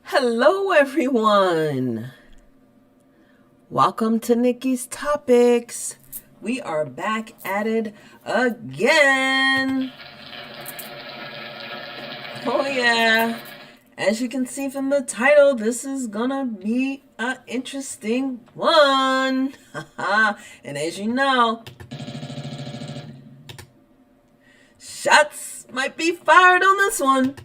Hello, everyone. Welcome to Nikki's Topics. We are back at it again. Oh, yeah. As you can see from the title, this is gonna be an interesting one. And as you know, shots might be fired on this one.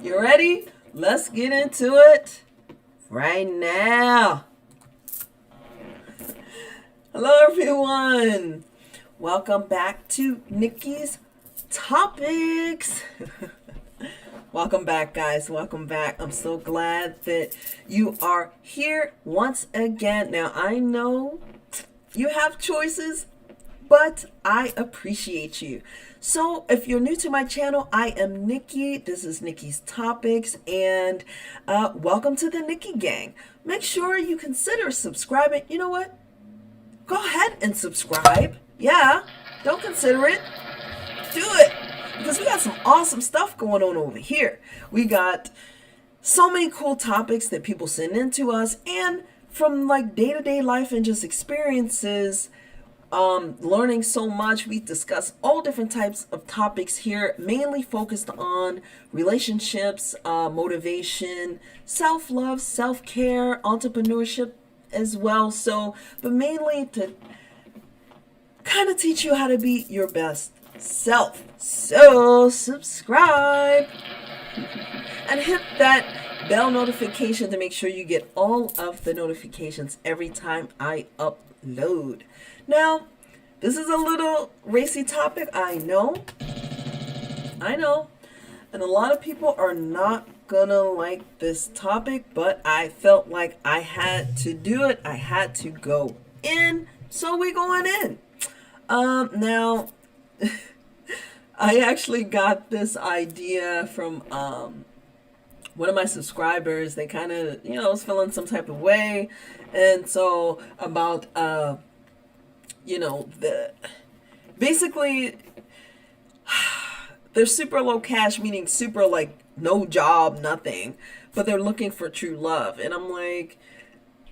You ready? Let's get into it right now. Hello, everyone. Welcome back to Nikki's Topics. Welcome back, guys. Welcome back. I'm so glad that you are here once again. Now, I know you have choices, but I appreciate you. So if you're new to my channel, I am Nikki. This is Nikki's Topics, and welcome to the Nikki gang. Make sure you consider subscribing. You know what? Go ahead and subscribe. Yeah, don't consider it. Do it, because we got some awesome stuff going on over here. We got so many cool topics that people send in to us, and from like day-to-day life and just experiences, learning so much. We discuss all different types of topics here, mainly focused on relationships, motivation, self-love, self-care, entrepreneurship as well. So, but mainly to kind of teach you how to be your best self. So subscribe and hit that bell notification to make sure you get all of the notifications every time I upload. Now, this is a little racy topic, I know, and a lot of people are not gonna like this topic, but I felt like I had to do it. I had to go in, so we're going in. Now, I actually got this idea from one of my subscribers. They kind of, was feeling some type of way, and so about basically they're super low cash, meaning super like no job, nothing, but they're looking for true love. And I'm like,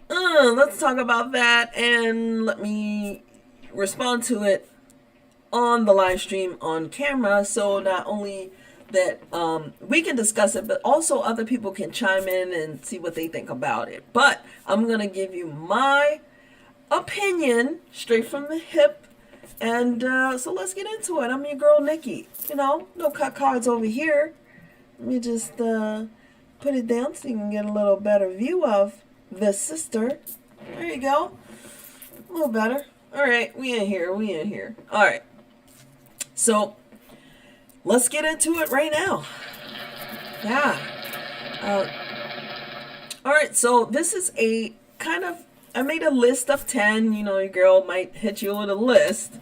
let's talk about that, and let me respond to it on the live stream on camera, so not only that we can discuss it, but also other people can chime in and see what they think about it. But I'm gonna give you my opinion straight from the hip, and so let's get into it. I'm your girl Nikki. No cut cards over here. Let me just put it down so you can get a little better view of the sister. There you go. A little better. All right, we in here. All right, so let's get into it right now. Yeah. All right, so this is a kind of, I made a list of 10. Your girl might hit you with a list.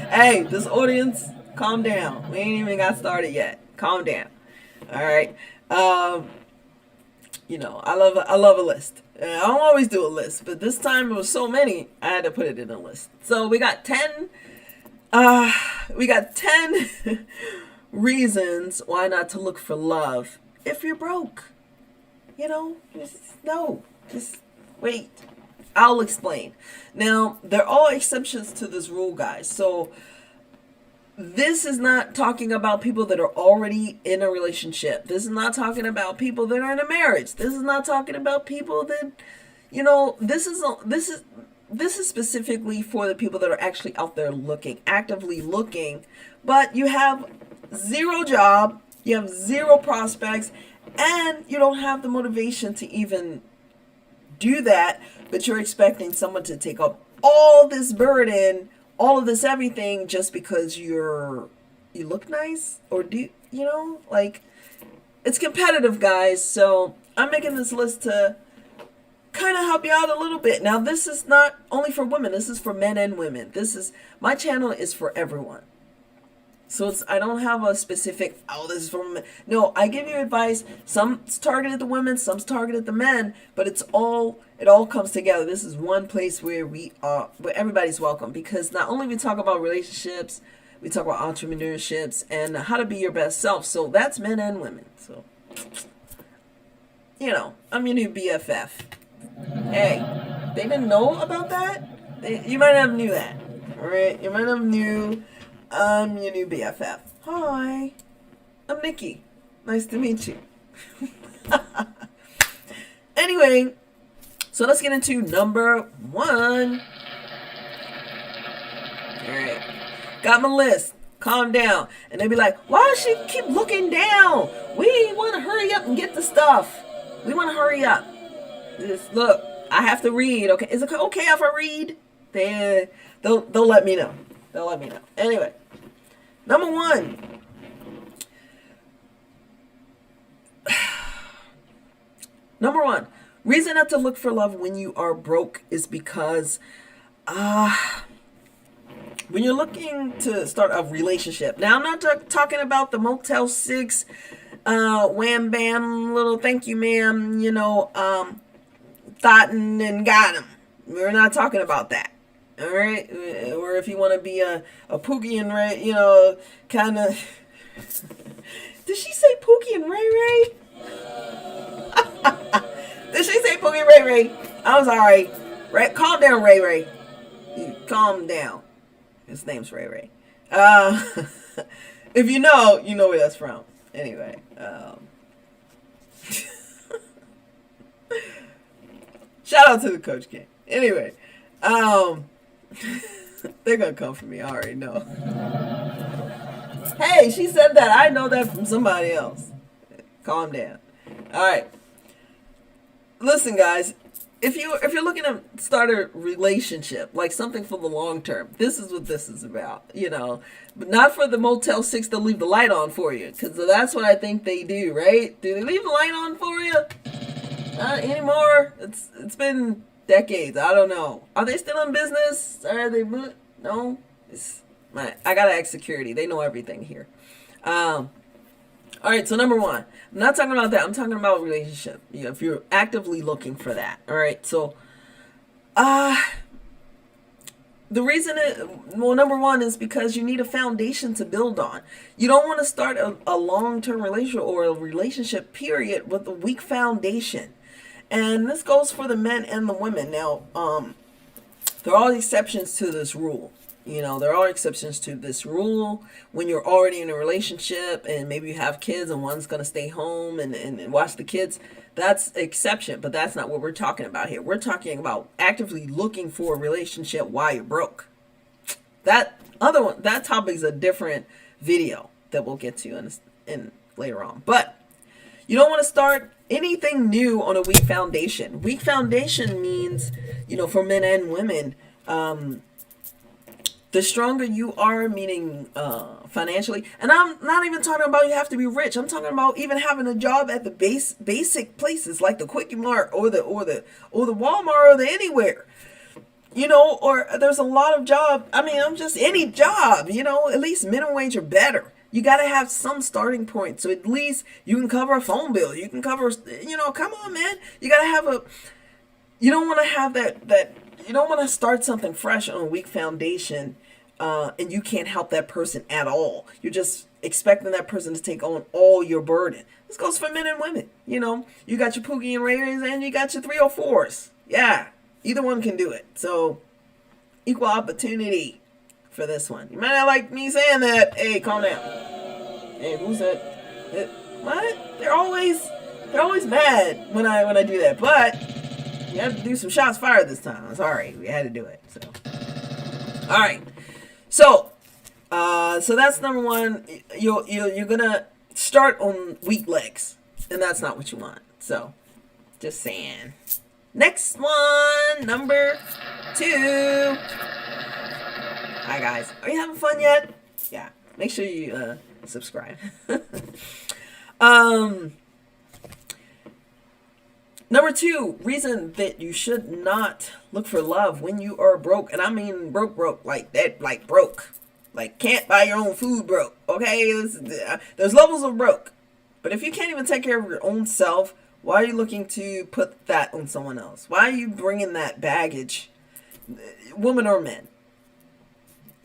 Hey, this audience, calm down. We ain't even got started yet. Calm down. All right. I love a list. I don't always do a list, but this time it was so many, I had to put it in a list. So we got 10. We got 10 reasons why not to look for love if you're broke. Just wait. I'll explain. Now, there are all exceptions to this rule, guys. So this is not talking about people that are already in a relationship. This is not talking about people that are in a marriage. This is not talking about people that, this is specifically for the people that are actually out there actively looking, but you have zero job, you have zero prospects, and you don't have the motivation to even do that, but you're expecting someone to take up all this burden, all of this everything, just because you look nice, or it's competitive, guys. So I'm making this list to kind of help you out a little bit. Now, this is not only for women, this is for men and women. My channel is for everyone. So I don't have a specific, this is for women. No, I give you advice. Some's targeted the women, some's targeted the men, but it all comes together. This is one place where where everybody's welcome, because not only we talk about relationships, We talk about entrepreneurships and how to be your best self. So that's men and women. So, you know, I'm your new BFF. Hey, they didn't know about that? You might have knew that. Alright? You might have knew I'm your new BFF. Hi, I'm Nikki. Nice to meet you. Anyway, so let's get into number 1. Alright. Got my list. Calm down. And they be like, why does she keep looking down? We want to hurry up and get the stuff. We want to hurry up. Just look, I have to read. Okay, is it okay if I read? They'll let me know. They'll let me know. Anyway, number 1. Number 1, reason not to look for love when you are broke is because when you're looking to start a relationship. Now, I'm not talking about the Motel 6, wham bam, little thank you ma'am, you know, thought and got him. We're not talking about that. All right? Or if you want to be a Pookie and Ray, you know, kind of. Did she say Pookie and Ray Ray? Did she say Pookie Ray Ray? I'm sorry. Right? Calm down, Ray Ray. Calm down. His name's Ray Ray. If you know where that's from. Anyway. Shout out to the Coach King. Anyway. They're going to come for me. I already know. Hey, she said that. I know that from somebody else. Calm down. All right. Listen, guys. If you're looking to start a relationship, like something for the long term, this is what this is about, you know. But not for the Motel 6 to leave the light on for you, because that's what I think they do, right? Do they leave the light on for you? Not anymore. It's been decades. I don't know. Are they still in business? Are they? No. I gotta ask security. They know everything here. All right, so number 1, I'm not talking about that. I'm talking about relationship. You know, if you're actively looking for that. All right, so the reason number 1 is because you need a foundation to build on. You don't want to start a long-term relationship or a relationship period with a weak foundation. And this goes for the men and the women. Now, there are exceptions to this rule. You know, there are exceptions to this rule when you're already in a relationship and maybe you have kids and one's going to stay home and watch the kids. That's exception, but that's not what we're talking about here. We're talking about actively looking for a relationship while you're broke. That topic is a different video that we'll get to in later on. But you don't want to start anything new on a weak foundation. Weak foundation means, you know, for men and women, the stronger you are, meaning financially, and I'm not even talking about you have to be rich. I'm talking about even having a job at the basic places like the Quickie Mart or the Walmart or the anywhere. You know, or there's a lot of job. I mean, I'm just any job. You know, at least minimum wage or better. You got to have some starting point, so at least you can cover a phone bill. You can cover. You know, come on, man. You got to have a. You don't want to have that. You don't want to start something fresh on a weak foundation, and you can't help that person at all. You're just expecting that person to take on all your burden. This goes for men and women. You know, you got your Pookie and Ray Rays and you got your 304s. Yeah, either one can do it. So, equal opportunity for this one. You might not like me saying that. Hey, calm down. Hey, who said it? What? They're always mad when I do that, but we have to do some shots fired this time. I'm sorry, we had to do it. So, all right. So that's number 1. You're gonna start on weak legs, and that's not what you want. So, just saying. Next one, number 2. Hi guys, are you having fun yet? Yeah. Make sure you subscribe. Number 2, reason that you should not look for love when you are broke. And I mean broke, like that, like broke. Like can't buy your own food broke, okay? There's levels of broke. But if you can't even take care of your own self, why are you looking to put that on someone else? Why are you bringing that baggage, woman or man?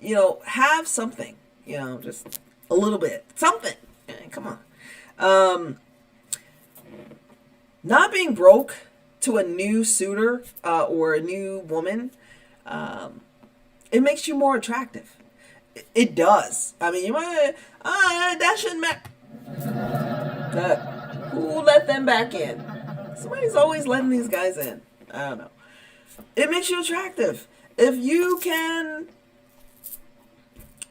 You know, have something. You know, just a little bit. Something. Come on. Not being broke to a new suitor or a new woman, it makes you more attractive. It does. I mean, you might, that shouldn't matter. Who let them back in? Somebody's always letting these guys in. I don't know. It makes you attractive. If you can,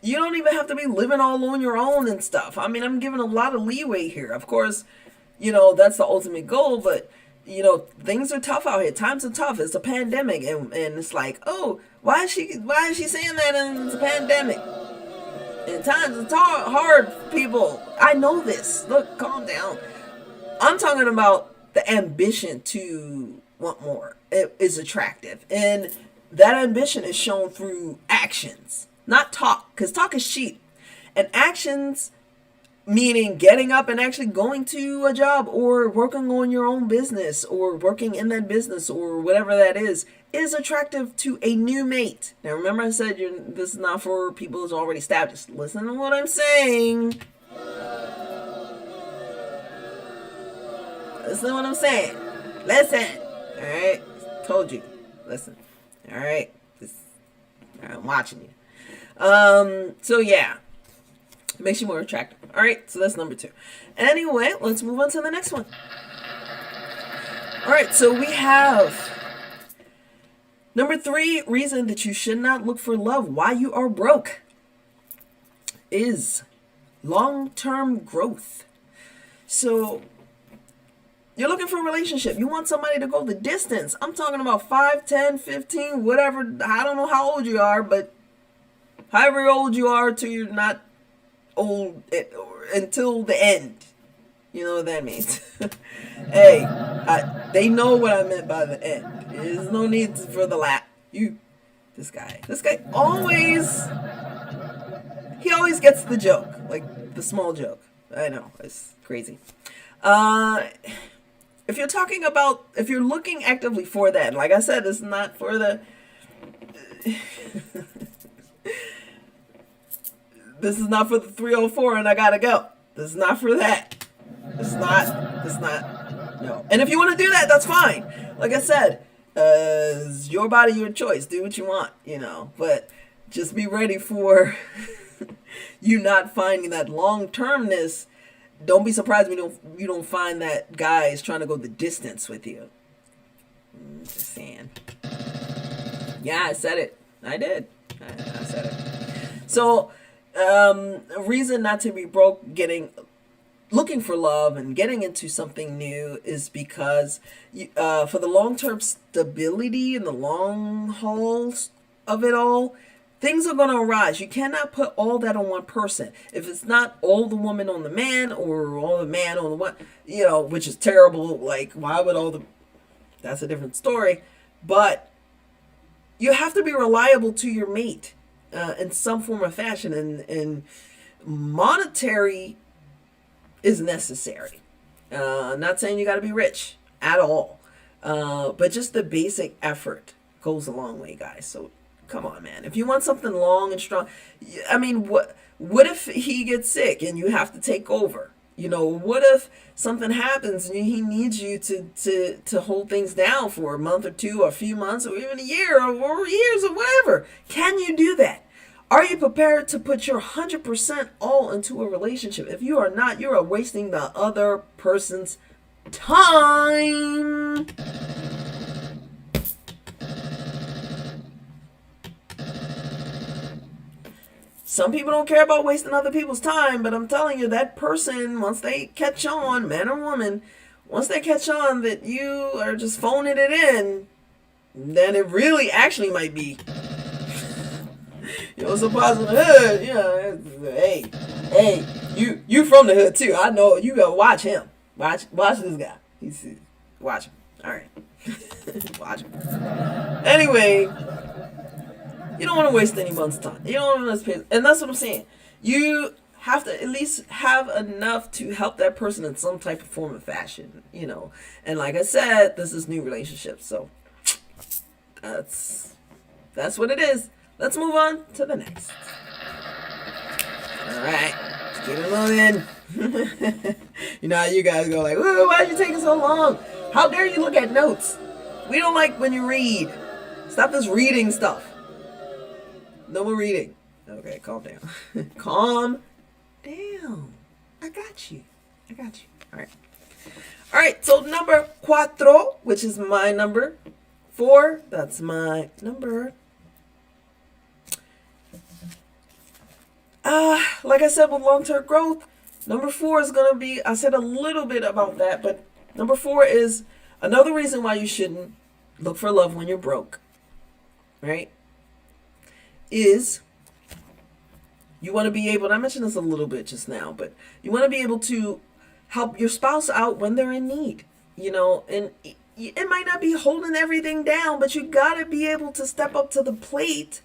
you don't even have to be living all on your own and stuff. I mean, I'm giving a lot of leeway here. Of course, you know, that's the ultimate goal, but, you know, things are tough out here. Times are tough. It's a pandemic, and it's like, oh, why is she saying that in the pandemic? And times it's hard, people. I know this. Look, calm down. I'm talking about the ambition to want more. It is attractive. And that ambition is shown through actions, not talk, because talk is cheap. And actions, meaning getting up and actually going to a job or working on your own business or working in that business or whatever that is attractive to a new mate. Now, remember I said this is not for people who's already established. Listen to what I'm saying. Listen to what I'm saying. Listen. All right? Told you. Listen. All right? I'm watching you. So, yeah. It makes you more attractive. All right? So, that's number 2. Anyway, let's move on to the next one. All right. So, we have number 3 reason that you should not look for love while you are broke is long-term growth. So, you're looking for a relationship. You want somebody to go the distance. I'm talking about 5, 10, 15, whatever. I don't know how old you are, but however old you are till you're not old until the end. You know what that means. Hey, they know what I meant by the end. There's no need for the lap. This guy always gets the joke. Like the small joke. I know, it's crazy. If you're looking actively for that, like I said, it's not for the, this is not for the 304 and I gotta go. This is not for that. It's not, no. And if you want to do that, that's fine. Like I said, it's your body, your choice. Do what you want, you know, but just be ready for you not finding that long-termness. Don't be surprised when you don't find that guy is trying to go the distance with you. Just saying. Yeah, I said it. I did. I said it. So, a reason not to be broke, looking for love and getting into something new is because for the long-term stability and the long hauls of it all, things are going to arise. You cannot put all that on one person. If it's not all the woman on the man or all the man on the one, you know, which is terrible. Like, why would that's a different story. But you have to be reliable to your mate in some form of fashion. And monetary is necessary. Not saying you got to be rich at all. But just the basic effort goes a long way, guys. So, come on, man. If you want something long and strong, I mean, what if he gets sick and you have to take over? You know, what if something happens and he needs you to hold things down for a month or two or a few months or even a year or years or whatever? Can you do that? Are you prepared to put your 100% all into a relationship? If you are not, you are wasting the other person's time. Some people don't care about wasting other people's time, but I'm telling you, that person, once they catch on, man or woman, once they catch on that you are just phoning it in, then it really actually might be, you know, some positive hood, you know, hey, you from the hood too. I know, you gotta watch him. Watch this guy. Watch him. All right. Watch him. Anyway, you don't want to waste anyone's time. You don't want to, and that's what I'm saying. You have to at least have enough to help that person in some type of form of fashion, you know. And like I said, this is new relationships, so that's what it is. Let's move on to the next. All right, let's keep it moving. You know how you guys go like, "Ooh, why are you taking so long? How dare you look at notes? We don't like when you read. Stop this reading stuff. No more reading." Okay, calm down. Calm down. I got you. I got you. All right. All right, so number cuatro, which is my number. 4, that's my number. Like I said, with long-term growth, number 4 is going to be, I said a little bit about that, but number 4 is another reason why you shouldn't look for love when you're broke, right? Is you want to be able, and I mentioned this a little bit just now, but you want to be able to help your spouse out when they're in need, you know, and it might not be holding everything down, but you got to be able to step up to the plate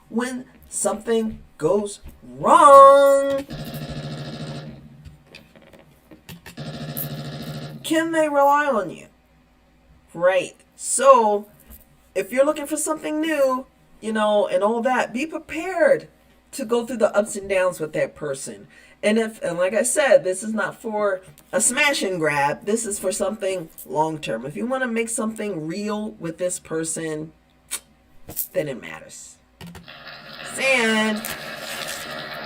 when something goes wrong. Can they rely on you? Right. So if you're looking for something new, you know, and all that, be prepared to go through the ups and downs with that person. And like I said, this is not for a smash and grab. This is for something long term. If you want to make something real with this person, then it matters. Saying,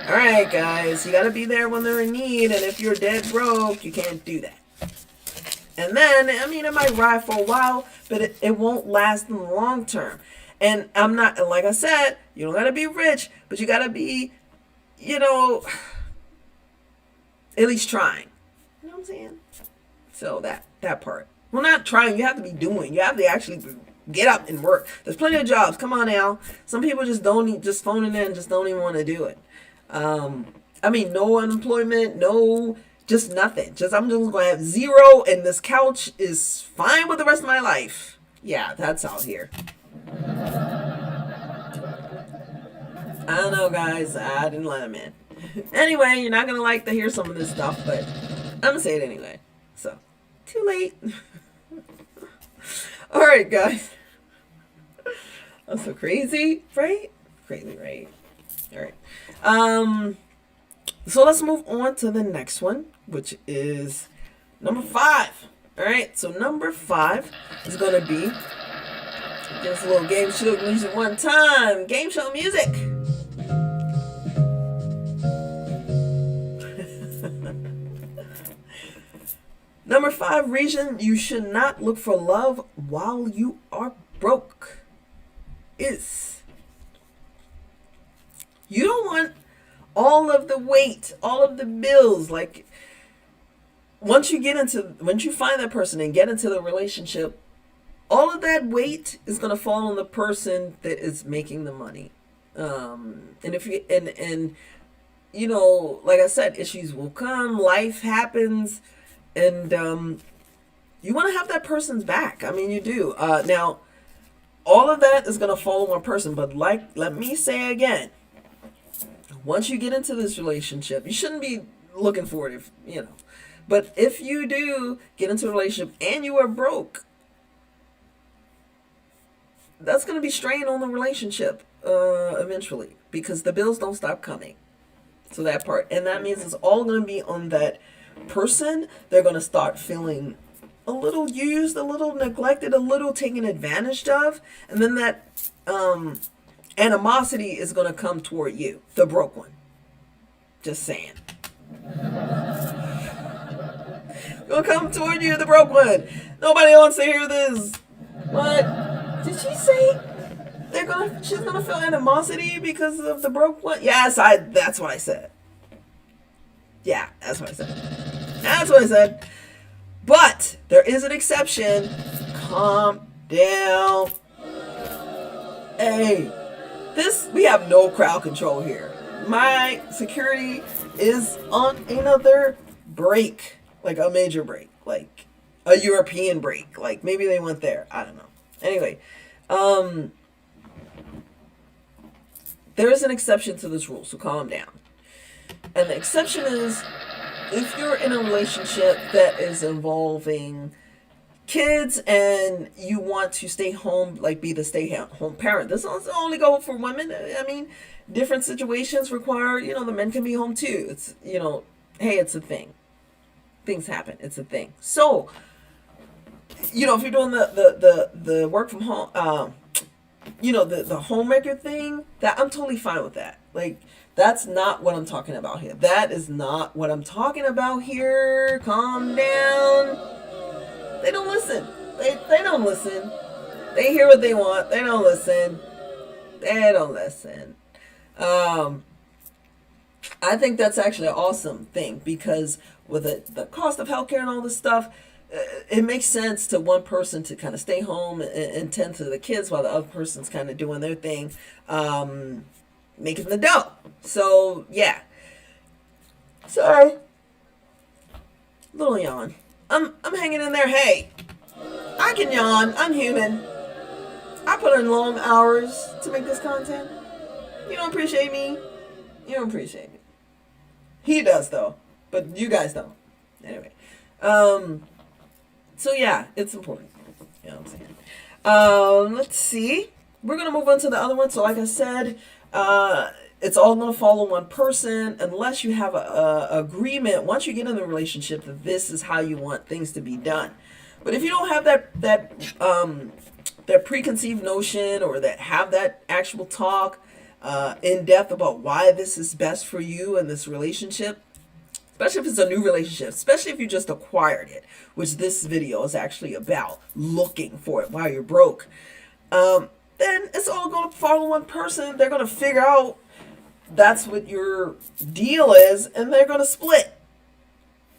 all right, guys, you got to be there when they're in need. And if you're dead broke, you can't do that. And then, I mean, it might ride for a while, but it won't last in the long term. And I'm not, like I said, you don't got to be rich, but you got to be, you know, at least trying. You know what I'm saying? So that part. Well, not trying. You have to be doing. You have to actually get up and work. There's plenty of jobs. Come on now. Some people just just phone it in, just don't even want to do it. I mean, no unemployment, no, just nothing. I'm just going to have 0 and this couch is fine with the rest of my life. Yeah, that's out here. I don't know, guys. I didn't let him in. Anyway, you're not going to like to hear some of this stuff, but I'm going to say it anyway. So, too late. All right, guys. That's so crazy, right? Crazy, right? All right. So let's move on to the next one, which is number 5. All right. So number 5 is going to be just a little game show music one time. Game show music. Number 5 reason you should not look for love while you are broke is you don't want all of the weight, all of the bills. Like once you find that person and get into the relationship, all of that weight is going to fall on the person that is making the money. And if you, and you know, like I said, issues will come, life happens. And you want to have that person's back. I mean, you do. Now, all of that is going to fall on one person. But let me say again, once you get into this relationship, you shouldn't be looking for it, if you know. But if you do get into a relationship and you are broke, that's going to be strain on the relationship eventually, because the bills don't stop coming. So that part. And that means it's all going to be on that person. They're going to start feeling a little used, a little neglected, a little taken advantage of, and then that animosity is going to come toward you, the broke one. Just saying. Gonna come toward you, the broke one. Nobody wants to hear this. What did she say? She's gonna feel animosity because of the broke one. Yes, that's what I said. Yeah, that's what I said. That's what I said. But there is an exception. Calm down. Hey, we have no crowd control here. My security is on another break, like a major break, like a European break. Like maybe they went there. I don't know. Anyway, there is an exception to this rule, so calm down. And the exception is if you're in a relationship that is involving kids and you want to stay home, like be the stay-home parent. This doesn't only go for women. I mean, different situations require, the men can be home too. It's, hey, it's a thing. Things happen. It's a thing. So, if you're doing the work from home, the homemaker thing, that I'm totally fine with that. Like, that's not what I'm talking about here. That is not what I'm talking about here. Calm down. They don't listen. They don't listen. They hear what they want. They don't listen. They don't listen. I think that's actually an awesome thing, because with the cost of healthcare and all this stuff, it makes sense to one person to kind of stay home and tend to the kids while the other person's kind of doing their thing, making the dough. So, yeah. Sorry. Little yawn. I'm hanging in there. Hey, I can yawn. I'm human. I put in long hours to make this content. You don't appreciate me. You don't appreciate me. He does, though. But you guys don't. Anyway. So, yeah, it's important. You know what I'm saying? Let's see. We're going to move on to the other one. So, like I said, it's all going to follow one person unless you have a agreement once you get in the relationship that this is how you want things to be done. But if you don't have that preconceived notion, or that have that actual talk in depth about why this is best for you in this relationship, especially if it's a new relationship, especially if you just acquired it, which this video is actually about, looking for it while you're broke, then it's all going to follow one person. They're going to figure out that's what your deal is, and they're going to split.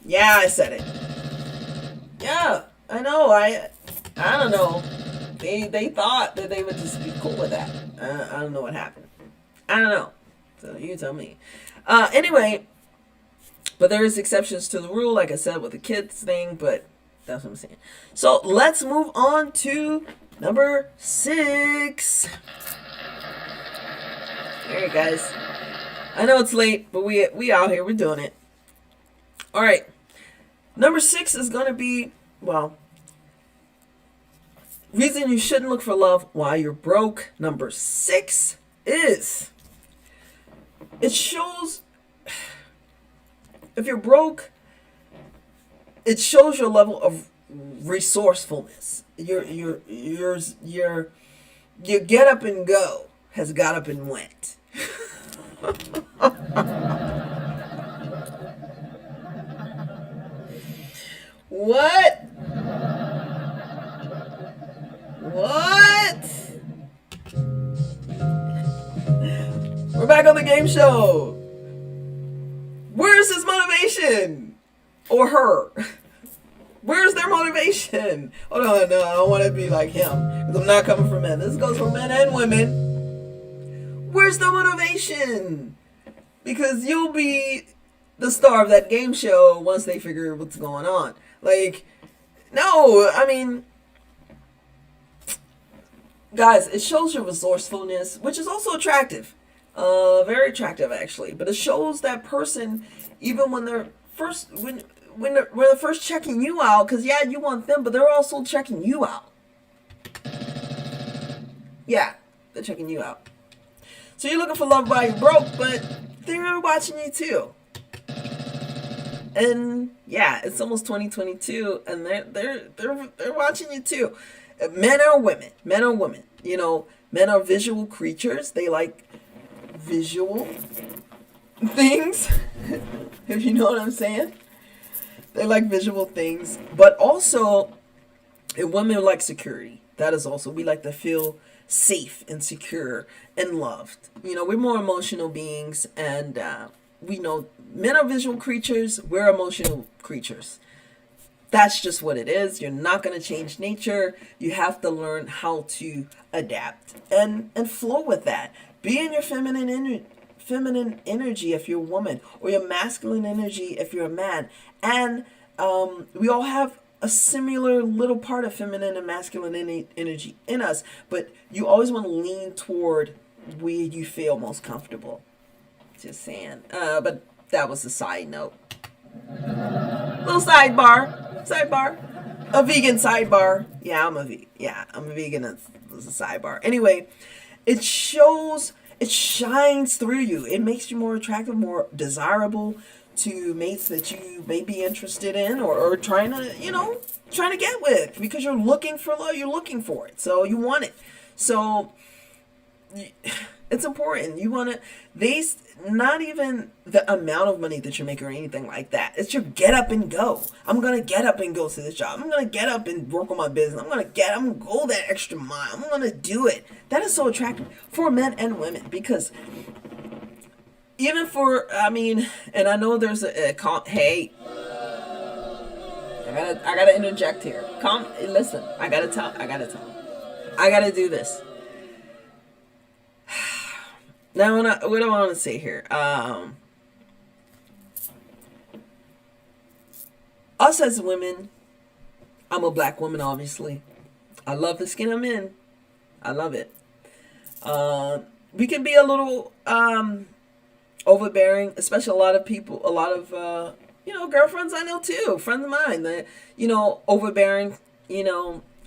Yeah, I said it. Yeah, I know. I don't know. They thought that they would just be cool with that. I don't know what happened. I don't know. So you tell me. Anyway, but there's exceptions to the rule, like I said, with the kids thing, but that's what I'm saying. So let's move on to number 6. All right, guys. I know it's late, but we out here. We're doing it. All right. Number 6 is going to be, reason you shouldn't look for love while you're broke. Number 6 is, it shows, if you're broke, it shows your level of resourcefulness. Your get up and go has got up and went. What? We're back on the game show. Where's his motivation? Or her? Where's their motivation? Oh, no, I don't want to be like him, because I'm not coming for men. This goes for men and women. Where's the motivation? Because you'll be the star of that game show once they figure what's going on. Like, no, I mean, guys, it shows your resourcefulness, which is also attractive. Very attractive, actually. But it shows that person, even when they're first, when they're first checking you out, because, yeah, you want them, but they're also checking you out. Yeah, they're checking you out. So you're looking for love while you're broke, but they're watching you too. And yeah, it's almost 2022, and they're watching you too. Men or women. You know, men are visual creatures. They like visual things. If you know what I'm saying. They like visual things. But also, women like security. That is also, we like to feel safe and secure and loved. You know, we're more emotional beings, and we know men are visual creatures, we're emotional creatures. That's just what it is. You're not going to change nature. You have to learn how to adapt and flow with that. Be in your feminine energy if you're a woman, or your masculine energy if you're a man. And we all have a similar little part of feminine and masculine energy in us, but you always want to lean toward where you feel most comfortable. Just saying. But that was a side note. Little sidebar. A vegan sidebar. Yeah, I'm a vegan as a sidebar. Anyway, it shows, it shines through you. It makes you more attractive, more desirable to mates that you may be interested in, or trying to, trying to get with, because you're looking for love. You're looking for it. So you want it. So it's important. You want to, not even the amount of money that you make or anything like that. It's your get up and go. I'm going to get up and go to this job. I'm going to get up and work on my business. I'm going to go that extra mile. I'm going to do it. That is so attractive for men and women, because even and I know there's hey, I gotta interject here. Listen, I gotta do this. Now, what do I want to say here? Us as women, I'm a black woman, obviously. I love the skin I'm in. I love it. We can be a little overbearing, especially a lot of girlfriends I know too, friends of mine that, overbearing,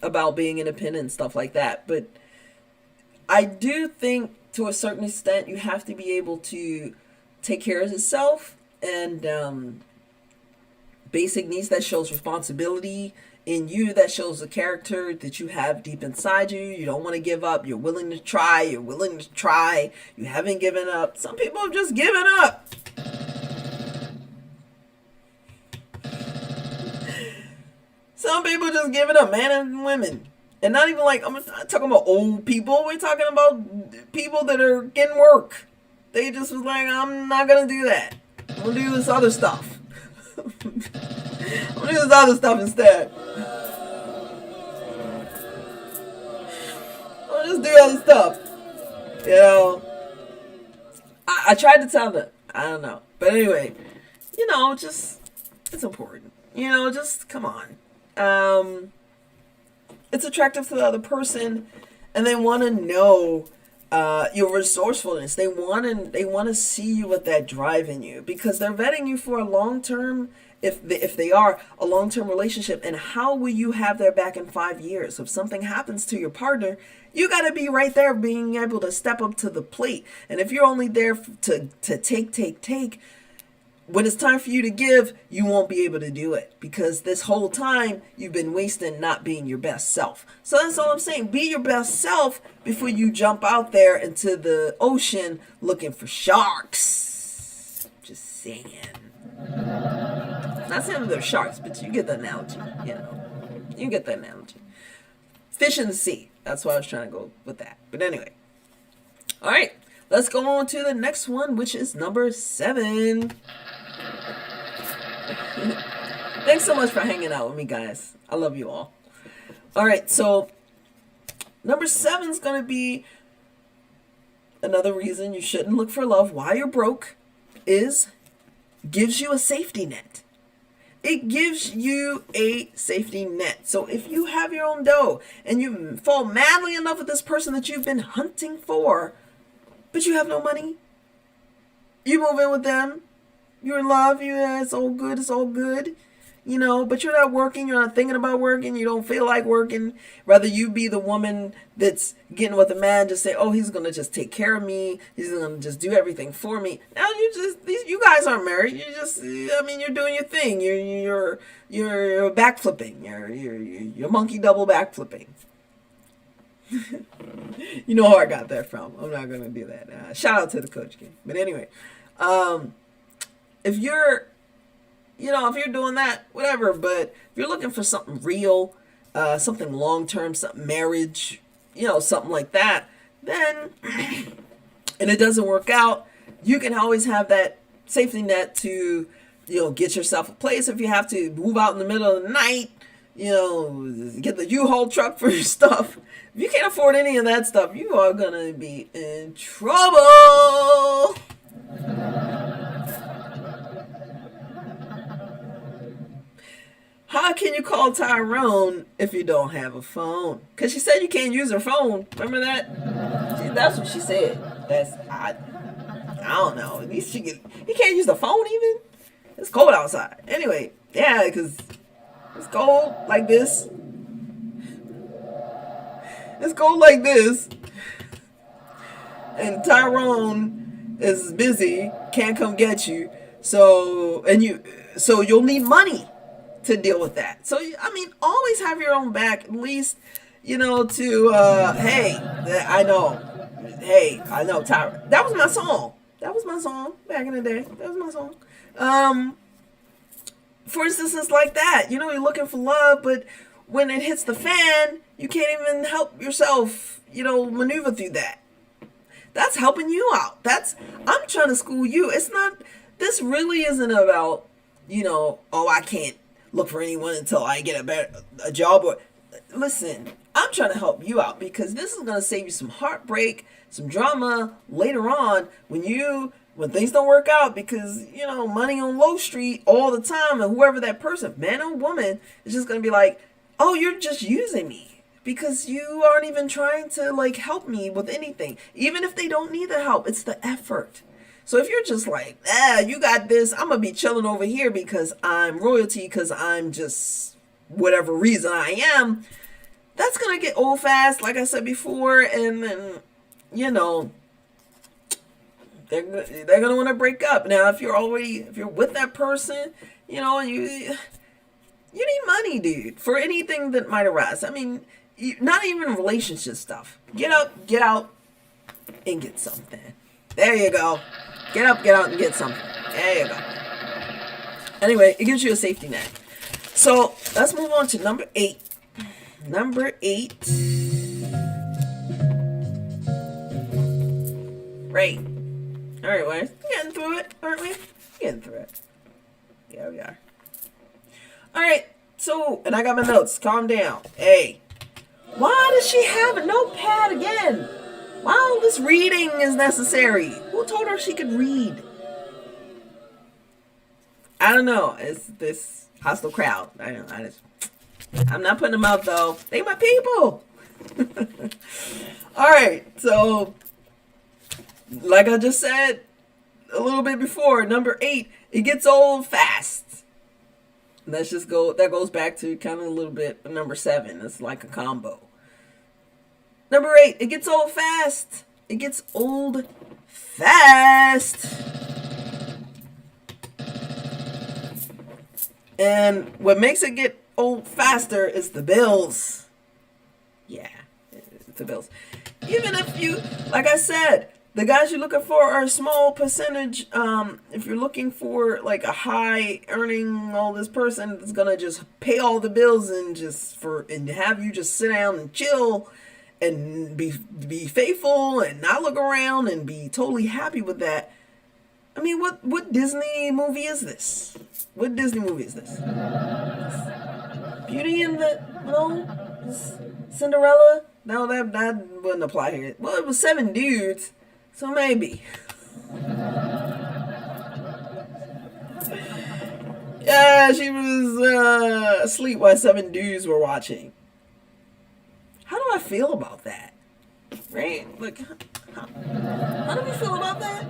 about being independent and stuff like that. But I do think, to a certain extent, you have to be able to take care of yourself, and basic needs. That shows responsibility in you. That shows the character that you have deep inside you. You don't want to give up. You're willing to try. You haven't given up. Some people have just given up. Some people just giving up, men and women. And not even like, I'm not talking about old people. We're talking about people that are getting work. They just was like, I'm not going to do that. I'm going to do this other stuff. I'm going to do this other stuff instead. I'll just do other stuff. I tried to tell them. I don't know. But anyway, just, it's important. Just come on. It's attractive to the other person, and they want to know your resourcefulness. They want to see you with that drive in you, because they're vetting you for a long-term, if they are a long-term relationship. And how will you have their back in 5 years? If something happens to your partner, you got to be right there, being able to step up to the plate. And if you're only there to take, when it's time for you to give, you won't be able to do it, because this whole time you've been wasting not being your best self. So that's all I'm saying. Be your best self before you jump out there into the ocean looking for sharks. Just saying. Not saying they're sharks, but you get the analogy. You get the analogy. Fish in the sea. That's why I was trying to go with that. But anyway. All right. Let's go on to the next one, which is number 7. Thanks so much for hanging out with me, guys. I love you all. All right, so number 7 is going to be another reason you shouldn't look for love while you're broke, is gives you a safety net. It gives you a safety net. So if you have your own dough and you fall madly in love with this person that you've been hunting for, but you have no money, you move in with them, you're in love, it's all good, but you're not working, you're not thinking about working, you don't feel like working. Rather you be the woman that's getting with a man, just say, oh, he's going to just take care of me, he's going to just do everything for me. Now you guys aren't married, you're doing your thing, you're backflipping, you're monkey double backflipping. You know who I got that from. I'm not going to do that. Shout out to the Coach King. But anyway, if you're doing that, whatever. But if you're looking for something real, something long-term, something marriage, something like that, then, and it doesn't work out, you can always have that safety net to, get yourself a place if you have to move out in the middle of the night, get the U-Haul truck for your stuff. If you can't afford any of that stuff, you are going to be in trouble. How can you call Tyrone if you don't have a phone? Because she said you can't use her phone. Remember that? That's what she said. I don't know. At least he can't use the phone even. It's cold outside. Anyway, yeah, because Let's go like this. Let's go like this. And Tyrone is busy, can't come get you. So you'll need money to deal with that. So I mean, always have your own back, at least, hey, I know. Hey, I know, Tyrone. That was my song. That was my song back in the day. That was my song. For instance, it's like that. You're looking for love, but when it hits the fan, you can't even help yourself, maneuver through that. That's helping you out. I'm trying to school you. This really isn't about, I can't look for anyone until I get a job. Or listen, I'm trying to help you out because this is going to save you some heartbreak, some drama later on when things don't work out because, money on Low Street all the time, and whoever that person, man or woman, is just going to be like, oh, you're just using me. Because you aren't even trying to help me with anything. Even if they don't need the help, it's the effort. So if you're just like, you got this, I'm going to be chilling over here because I'm royalty, because I'm just whatever reason I am, that's going to get old fast, like I said before. And then, they're going to want to break up. Now, if you're with that person, you need money, dude, for anything that might arise. I mean, not even relationship stuff. Get up, get out, and get something. There you go. Get up, get out, and get something. There you go. Anyway, it gives you a safety net. So let's move on to number 8. Number 8. Right. All right, we're getting through it, aren't we? Getting through it. Yeah, we are. All right. So, and I got my notes. Calm down. Hey. Why does she have a notepad again? Why all this reading is necessary? Who told her she could read? I don't know. It's this hostile crowd. I'm not putting them out though. They my people. All right. So, like I just said a little bit before, number 8, it gets old fast. Let's just go. That goes back to kind of a little bit number 7. It's like a combo. Number 8. It gets old fast. It gets old fast. And what makes it get old faster is the bills. Yeah, it's the bills. Even if you, like I said, the guys you're looking for are a small percentage. If you're looking for a high earning, all this person that's gonna just pay all the bills and have you just sit down and chill and be faithful and not look around and be totally happy with that. I mean, what Disney movie is this? What Disney movie is this? Beauty and Cinderella? No, that wouldn't apply here. Well, it was 7 dudes. So maybe. Yeah, she was asleep while 7 dudes were watching. How do I feel about that? Right? How do we feel about that?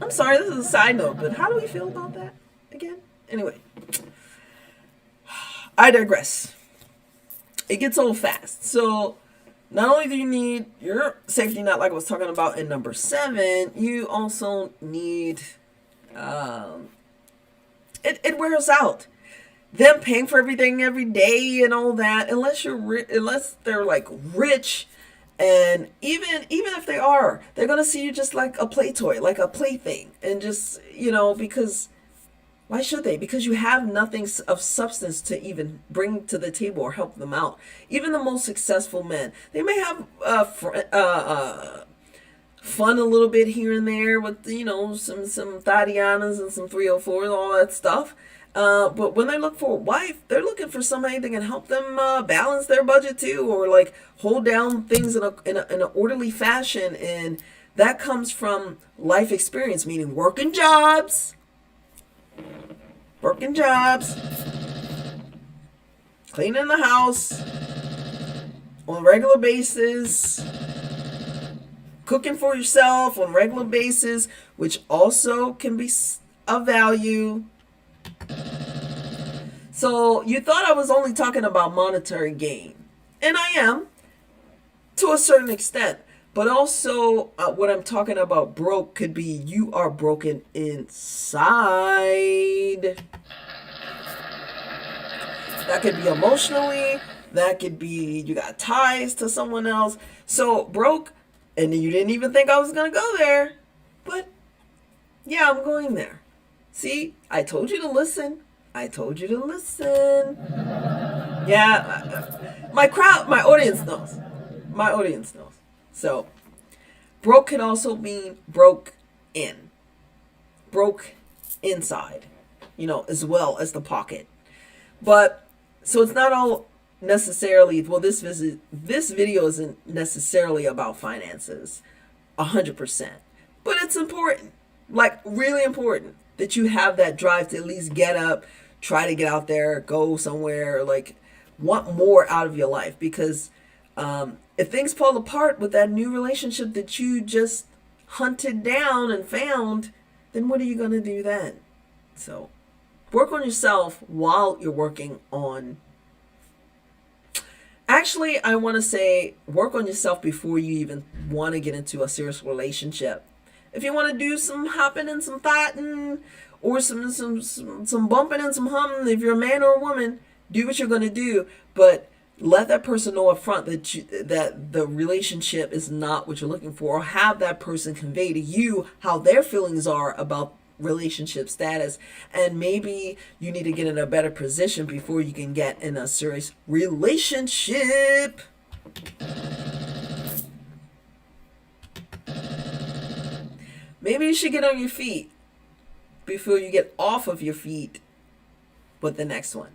I'm sorry, this is a side note, but how do we feel about that again? Anyway, I digress. It gets old fast. So, not only do you need your safety net, like I was talking about in number 7, you also need, it wears out. Them paying for everything every day and all that, unless they're rich, and even if they are, they're gonna see you just like a play toy, like a plaything, and just because. Why should they? Because you have nothing of substance to even bring to the table or help them out. Even the most successful men, they may have fun a little bit here and there with some Tatianas and some 304s and all that stuff. But when they look for a wife, they're looking for somebody that can help them balance their budget too, or hold down things in an orderly fashion, and that comes from life experience, meaning working jobs, cleaning the house on a regular basis, cooking for yourself on a regular basis, which also can be of value. So you thought I was only talking about monetary gain, and I am to a certain extent. But also, what I'm talking about broke could be you are broken inside. That could be emotionally. That could be you got ties to someone else. So broke, and you didn't even think I was going to go there. But yeah, I'm going there. See, I told you to listen. I told you to listen. Yeah, my audience knows. My audience knows. So, broke can also mean broke in. Broke inside, as well as the pocket. But, so it's not all necessarily, well, this video isn't necessarily about finances, 100%. But it's important, like really important, that you have that drive to at least get up, try to get out there, go somewhere, like want more out of your life. Because if things fall apart with that new relationship that you just hunted down and found, then what are you going to do then? So work on yourself while you're working on. Actually, I want to say work on yourself before you even want to get into a serious relationship. If you want to do some hopping and some thotting, or some bumping and some humming, if you're a man or a woman, do what you're going to do. But let that person know up front that the relationship is not what you're looking for, or have that person convey to you how their feelings are about relationship status. And maybe you need to get in a better position before you can get in a serious relationship. Maybe you should get on your feet before you get off of your feet with the next one.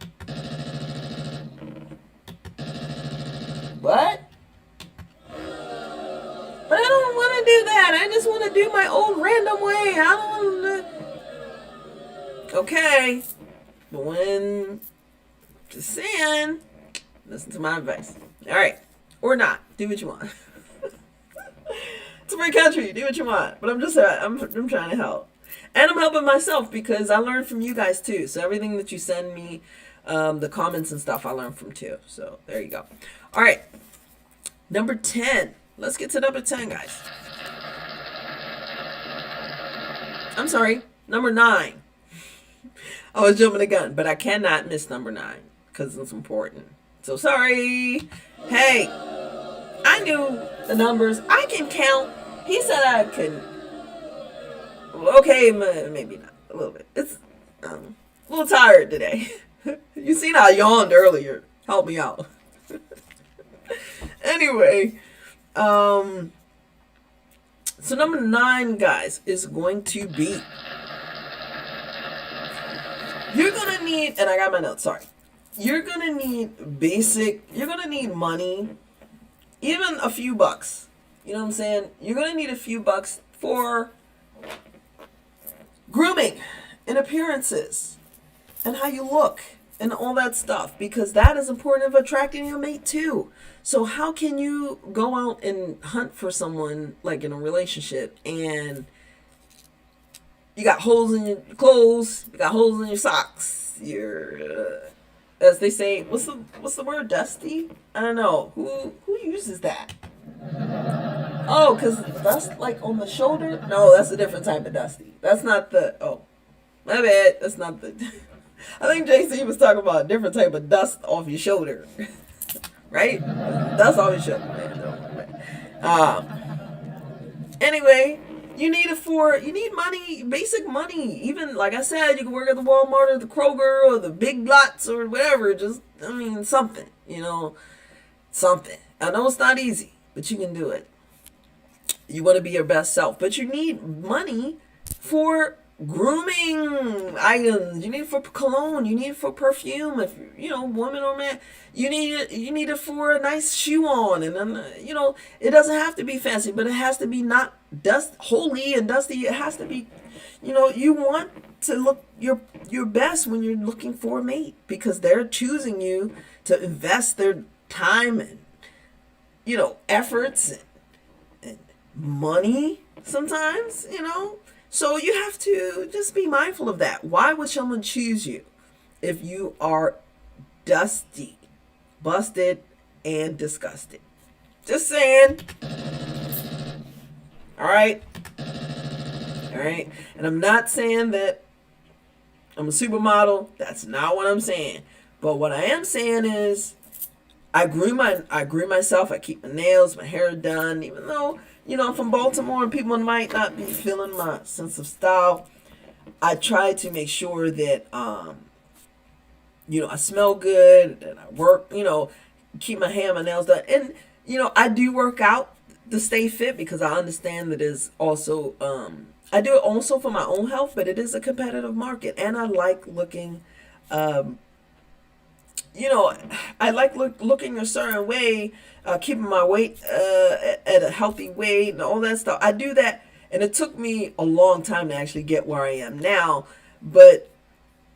What? But I don't want to do that. I just want to do my own random way. I don't want to. Okay. But when, just saying, listen to my advice. All right. Or not. Do what you want. It's a free country. Do what you want. But I'm trying to help. And I'm helping myself because I learn from you guys too. So everything that you send me, the comments and stuff, I learn from too. So there you go. All right. Number 10. Let's get to number 10, guys. I'm sorry. Number 9. I was jumping the gun, but I cannot miss number 9 because it's important. So sorry. Hey, I knew the numbers. I can count. He said I could. Okay, maybe not. A little bit. It's a little tired today. You seen how I yawned earlier. Help me out. Anyway, so number 9, guys, is going to be, you're going to need, and I got my notes, sorry. You're going to need you're going to need money, even a few bucks. You know what I'm saying? You're going to need a few bucks for grooming and appearances and how you look and all that stuff, because that is important of attracting your mate too. So how can you go out and hunt for someone like in a relationship and you got holes in your clothes, you got holes in your socks, you're as they say, what's the word, dusty? I don't know. Who uses that? Oh, because dust like on the shoulder? No, that's a different type of dusty. That's not the, oh, my bad. That's not the, I think JC was talking about a different type of dust off your shoulder. Right? Dust off your shoulder. Anyway, you need money, basic money. Even, like I said, you can work at the Walmart or the Kroger or the Big Lots or whatever. Just, something, something. I know it's not easy, but you can do it. You want to be your best self, but you need money for grooming items. You need it for cologne. You need it for perfume. If woman or man, you need it for a nice shoe on, and then it doesn't have to be fancy, but it has to be not holy and dusty. It has to be, you want to look your best when you're looking for a mate, because they're choosing you to invest their time and efforts and money sometimes, so you have to just be mindful of that. Why would someone choose you? if you are dusty, busted, and disgusted. Just saying. All right. All right. And I'm not saying that I'm a supermodel. That's not what I'm saying. But what I am saying is I groom myself. I keep my nails, my hair done, even though, I'm from Baltimore and people might not be feeling my sense of style. I try to make sure that I smell good and I work, keep my hair, my nails done. And, I do work out to stay fit because I understand that is also I do it also for my own health, but it is a competitive market, and I like looking, I like looking a certain way, keeping my weight at a healthy weight and all that stuff. I do that, and it took me a long time to actually get where I am now,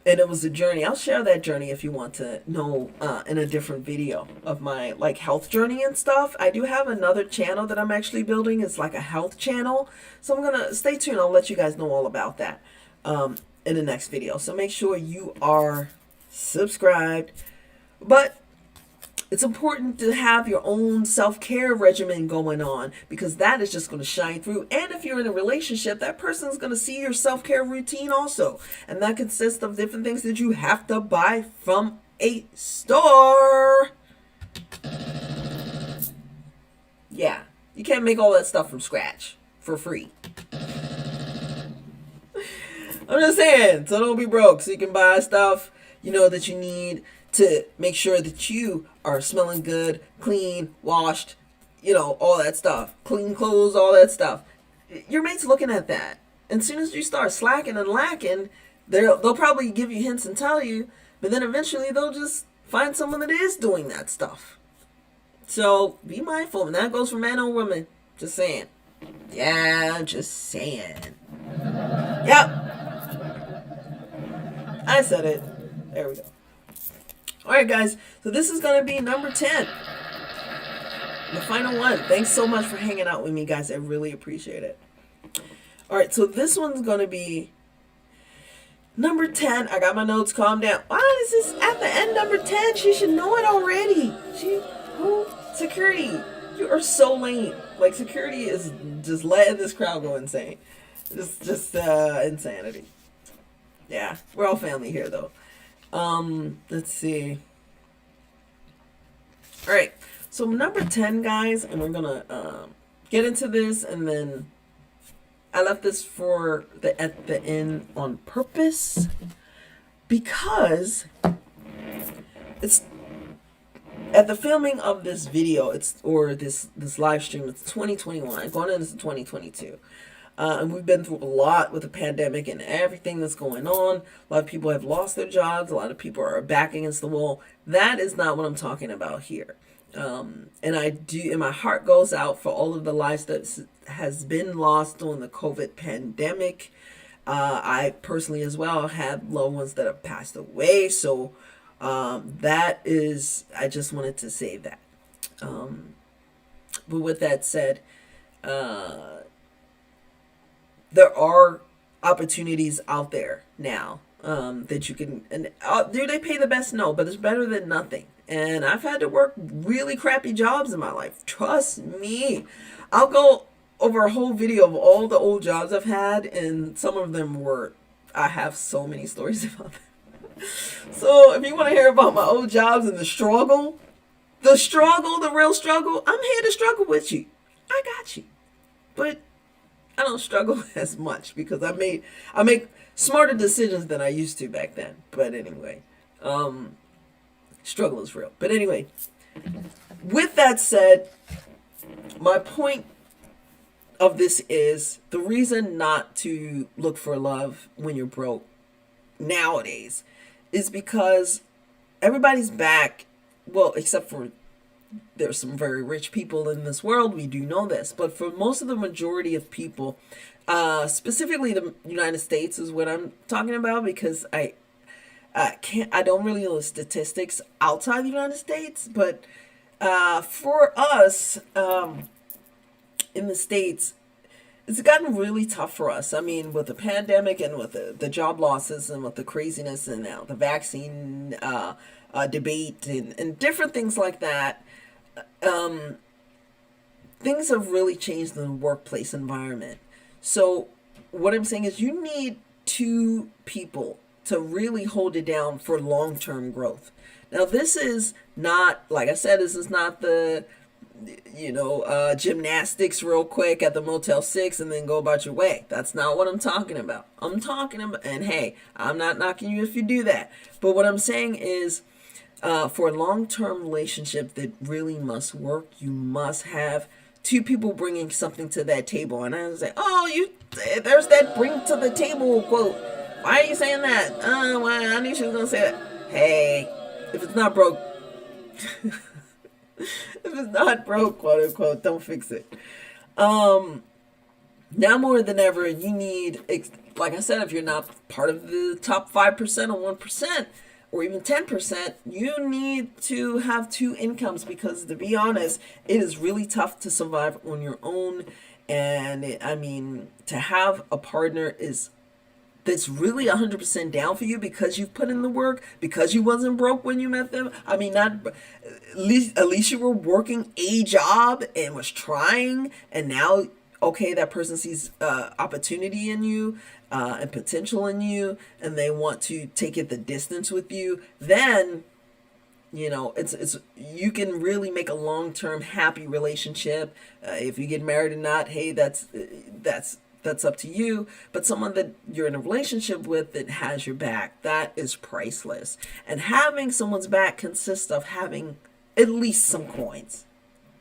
and it was a journey. I'll share that journey if you want to know in a different video of my health journey and stuff. I do have another channel that I'm actually building. It's like a health channel. So I'm going to stay tuned. I'll let you guys know all about that in the next video. So make sure you are subscribed. But it's important to have your own self-care regimen going on because that is just going to shine through. And if you're in a relationship, that person's going to see your self-care routine also. And that consists of different things that you have to buy from a store. Yeah, you can't make all that stuff from scratch for free. I'm just saying, so don't be broke so you can buy stuff, that you need to make sure that you are smelling good, clean, washed, all that stuff. Clean clothes, all that stuff. Your mate's looking at that. And as soon as you start slacking and lacking, they'll probably give you hints and tell you, but then eventually they'll just find someone that is doing that stuff. So be mindful. And that goes for men or women. Just saying. Yeah, just saying. Yep. I said it. There we go. Alright guys, so this is going to be number 10. The final one. Thanks so much for hanging out with me, guys. I really appreciate it. Alright, so this one's going to be number 10. I got my notes. Calm down. Why is this at the end number 10? She should know it already. Security. You are so lame. Security is just letting this crowd go insane. Just insanity. Yeah, we're all family here, though. Let's see. All right, so number 10, guys, and we're gonna get into this, and then I left this for at the end on purpose because it's at the filming of this video. This live stream. It's 2021, going into 2022. And we've been through a lot with the pandemic and everything that's going on. A lot of people have lost their jobs. A lot of people are back against the wall. That is not what I'm talking about here. And my heart goes out for all of the lives that has been lost during the COVID pandemic. I personally as well have loved ones that have passed away. So I just wanted to say that. But with that said, there are opportunities out there now that you can. And do they pay the best? No, but it's better than nothing. And I've had to work really crappy jobs in my life. Trust me. I'll go over a whole video of all the old jobs I've had, and some of them I have so many stories about them. So if you want to hear about my old jobs and the real struggle, I'm here to struggle with you. I got you. But I don't struggle as much because I make smarter decisions than I used to back then. But anyway, struggle is real. But anyway, with that said, my point of this is the reason not to look for love when you're broke nowadays is because everybody's back. Well, except for there's some very rich people in this world. We do know this. But for most of the majority of people, specifically the United States is what I'm talking about, because I don't really know the statistics outside the United States. But for us in the States, it's gotten really tough for us. I mean, with the pandemic and with the job losses and with the craziness and now the vaccine debate and different things like that, um, things have really changed in the workplace environment. So what I'm saying is you need two people to really hold it down for long-term growth. Now, this is not, like I said, this is not the gymnastics real quick at the Motel 6 and then go about your way. That's not what I'm talking about. I'm talking about, and hey, I'm not knocking you if you do that. But what I'm saying is, for a long-term relationship that really must work, you must have two people bringing something to that table. And I was like, oh, there's that bring to the table quote. Why are you saying that? Well, I knew she was going to say that. Hey, if it's not broke, if it's not broke, quote unquote, don't fix it. Now more than ever, you need, like I said, if you're not part of the top 5% or 1% or even 10%, you need to have two incomes because, to be honest, it is really tough to survive on your own. And to have a partner that's really 100% down for you because you've put in the work, because you wasn't broke when you met them. I mean, not at least you were working a job and was trying, and now, okay, that person sees opportunity in you and potential in you, and they want to take it the distance with you. Then, it's you can really make a long-term happy relationship. If you get married or not, hey, that's up to you. But someone that you're in a relationship with that has your back, that is priceless. And having someone's back consists of having at least some coins,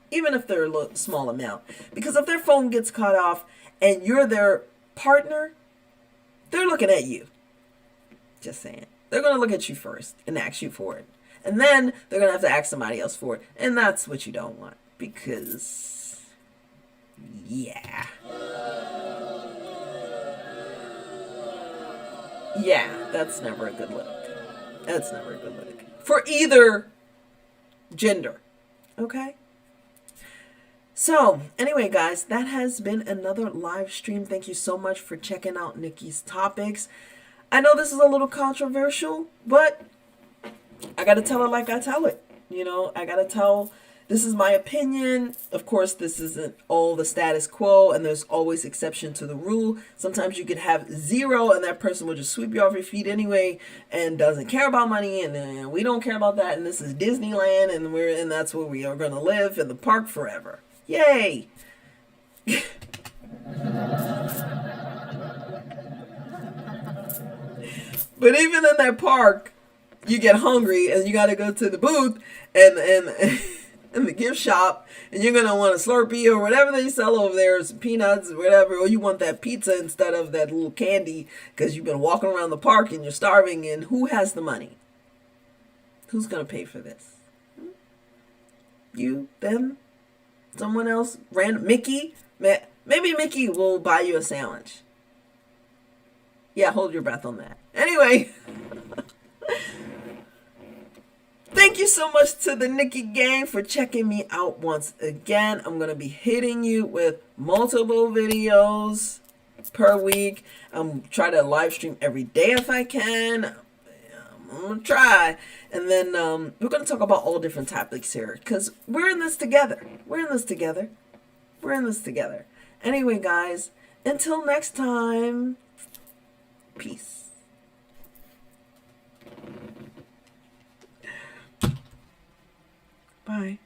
even if they're a small amount. Because if their phone gets cut off and you're their partner, they're looking at you. Just saying. They're going to look at you first and ask you for it. And then they're going to have to ask somebody else for it. And that's what you don't want. Because, yeah. Yeah, that's never a good look. That's never a good look. For either gender. Okay? So, anyway, guys, that has been another live stream. Thank you so much for checking out Nikki's Topics. I know this is a little controversial, but I got to tell it like I tell it. I got to tell, this is my opinion. Of course, this isn't all the status quo, and there's always exception to the rule. Sometimes you could have zero, and that person will just sweep you off your feet anyway, and doesn't care about money, and we don't care about that, and this is Disneyland, and that's where we are going to live in the park forever. Yay! But even in that park, you get hungry and you got to go to the booth and in the gift shop, and you're going to want a Slurpee or whatever they sell over there, some peanuts or whatever, or you want that pizza instead of that little candy because you've been walking around the park and you're starving. And who has the money? Who's going to pay for this? You? Them? Someone else? Random? Mickey? Maybe Mickey will buy you a sandwich. Yeah, hold your breath on that. Anyway. Thank you so much to the Nikki gang for checking me out once again. I'm going to be hitting you with multiple videos per week. I'm trying to live stream every day if I can. I'm going to try. And then we're going to talk about all different topics here because we're in this together. We're in this together. We're in this together. Anyway, guys, until next time, peace. Bye.